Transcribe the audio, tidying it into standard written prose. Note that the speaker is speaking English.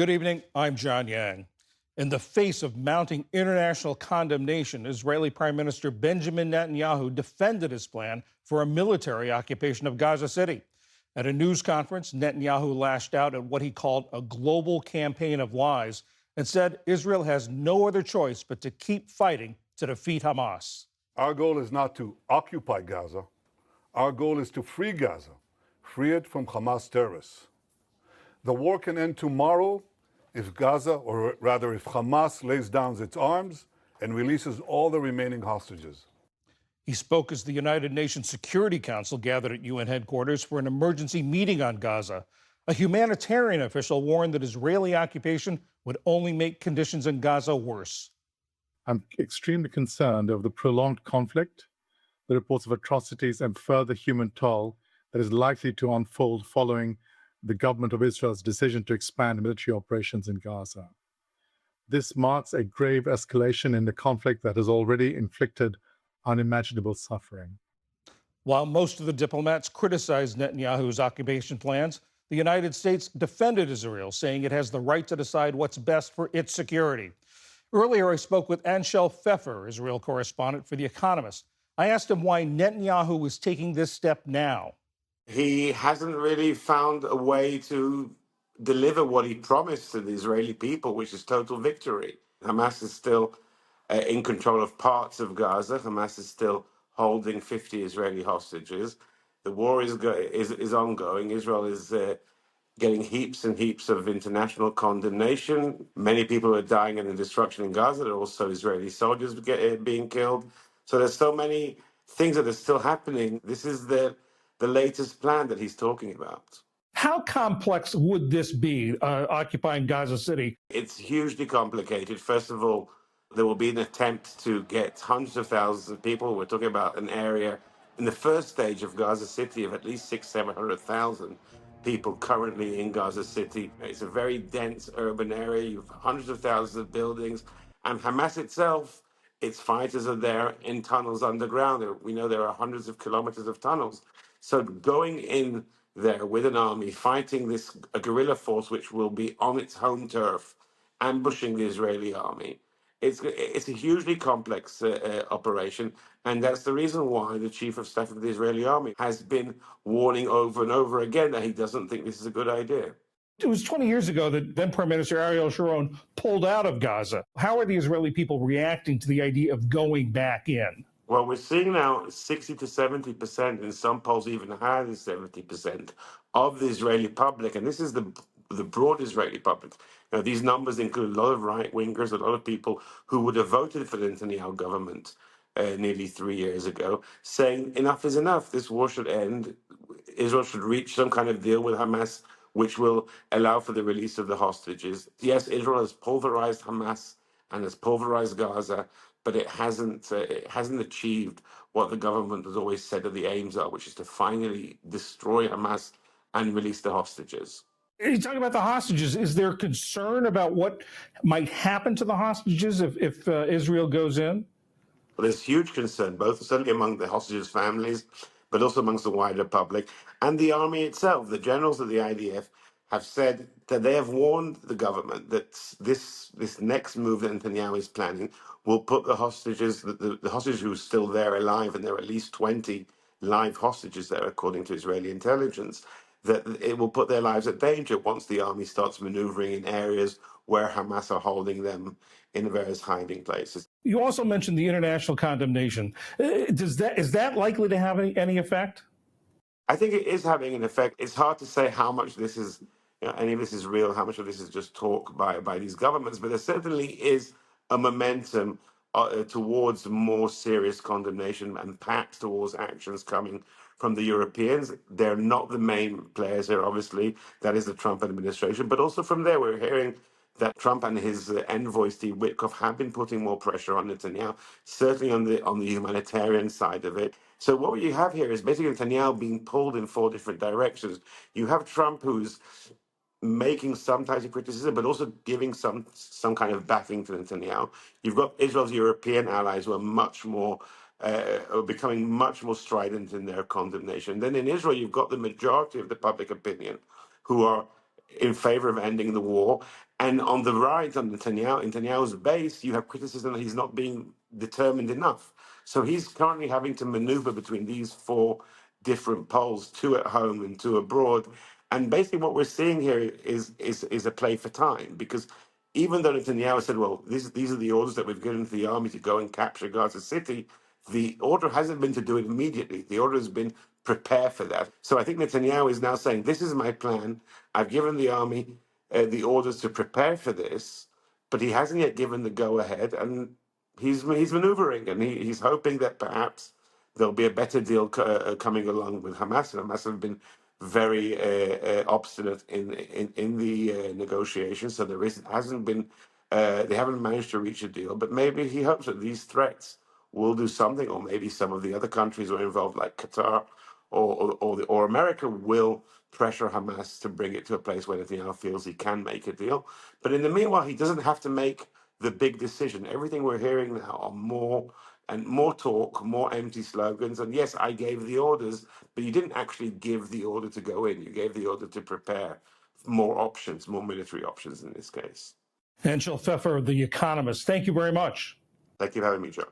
Good evening. I'm John Yang. In the face of mounting international condemnation, Israeli Prime Minister Benjamin Netanyahu defended his plan for a military occupation of Gaza City. At a news conference, Netanyahu lashed out at what he called a global campaign of lies and said Israel has no other choice but to keep fighting to defeat Hamas. Our goal is not to occupy Gaza. Our goal is to free Gaza, free it from Hamas terrorists. The war can end tomorrow if Gaza, or rather if Hamas lays down its arms and releases all the remaining hostages. He spoke as the United Nations Security Council gathered at UN headquarters for an emergency meeting on Gaza. A humanitarian official warned that Israeli occupation would only make conditions in Gaza worse. I'm extremely concerned over the prolonged conflict, the reports of atrocities and further human toll that is likely to unfold following the government of Israel's decision to expand military operations in Gaza. This marks a grave escalation in the conflict that has already inflicted unimaginable suffering. While most of the diplomats criticized Netanyahu's occupation plans, the United States defended Israel, saying it has the right to decide what's best for its security. Earlier, I spoke with Anshel Pfeffer, Israel correspondent for The Economist. I asked him why Netanyahu was taking this step now. He hasn't really found a way to deliver what he promised to the Israeli people, which is total victory. Hamas is still in control of parts of Gaza. Hamas is still holding 50 Israeli hostages. The war is ongoing. Israel is getting heaps and heaps of international condemnation. Many people are dying in the destruction in Gaza. There are also Israeli soldiers being killed. So there's so many things that are still happening. This is the latest plan that he's talking about. How complex would this be, occupying Gaza City? It's hugely complicated. First of all, there will be an attempt to get hundreds of thousands of people. We're talking about an area in the first stage of Gaza City of at least 700,000 people currently in Gaza City. It's a very dense urban area. You have hundreds of thousands of buildings. And Hamas itself, its fighters are there in tunnels underground. We know there are hundreds of kilometers of tunnels. So going in there with an army, fighting a guerrilla force which will be on its home turf, ambushing the Israeli army, it's a hugely complex operation. And that's the reason why the chief of staff of the Israeli army has been warning over and over again that he doesn't think this is a good idea. It was 20 years ago that then Prime Minister Ariel Sharon pulled out of Gaza. How are the Israeli people reacting to the idea of going back in? Well, we're seeing now 60 to 70%, in some polls even higher than 70%, of the Israeli public, and this is the broad Israeli public. Now, these numbers include a lot of right-wingers, a lot of people who would have voted for the Netanyahu government nearly 3 years ago, saying enough is enough. This war should end. Israel should reach some kind of deal with Hamas, which will allow for the release of the hostages. Yes, Israel has pulverized Hamas and has pulverized Gaza, but it hasn't achieved what the government has always said that the aims are, which is to finally destroy Hamas and release the hostages. You talk about the hostages. Is there concern about what might happen to the hostages if Israel goes in? Well, there's huge concern, both certainly among the hostages' families, but also amongst the wider public and the army itself. The generals of the IDF have said that they have warned the government that this next move that Netanyahu is planning will put the hostages, the hostages who are still there alive, and there are at least 20 live hostages there, according to Israeli intelligence, that it will put their lives at danger once the army starts maneuvering in areas where Hamas are holding them in various hiding places. You also mentioned the international condemnation. Is that likely to have any effect? I think it is having an effect. It's hard to say how much this is, any of this is real, how much of this is just talk by these governments, but there certainly is a momentum towards more serious condemnation and perhaps towards actions coming from the Europeans. They're not the main players here, obviously. That is the Trump administration. But also from there, we're hearing that Trump and his envoy, Steve Witkoff, have been putting more pressure on Netanyahu, certainly on the humanitarian side of it. So what you have here is basically Netanyahu being pulled in four different directions. You have Trump, who's making some types of criticism, but also giving some kind of backing to Netanyahu. You've got Israel's European allies who are much more, are becoming much more strident in their condemnation. Then in Israel, you've got the majority of the public opinion who are in favor of ending the war. And on the right, on Netanyahu's base, you have criticism that he's not being determined enough. So he's currently having to maneuver between these four different poles, two at home and two abroad. And basically, what we're seeing here is a play for time, because even though Netanyahu said, "Well, these are the orders that we've given to the army to go and capture Gaza City," the order hasn't been to do it immediately. The order has been prepare for that. So I think Netanyahu is now saying, "This is my plan. I've given the army the orders to prepare for this," but he hasn't yet given the go ahead, and he's maneuvering, and he's hoping that perhaps there'll be a better deal coming along with Hamas. And Hamas have been very obstinate in the negotiations, so hasn't been they haven't managed to reach a deal. But maybe he hopes that these threats will do something, or maybe some of the other countries who are involved, like Qatar or America, will pressure Hamas to bring it to a place where Netanyahu feels he can make a deal. But in the meanwhile, he doesn't have to make the big decision. Everything we're hearing now are more talk, more empty slogans. And yes, I gave the orders, but you didn't actually give the order to go in. You gave the order to prepare more options, more military options in this case. Angel Pfeffer, The Economist, thank you very much. Thank you for having me, John.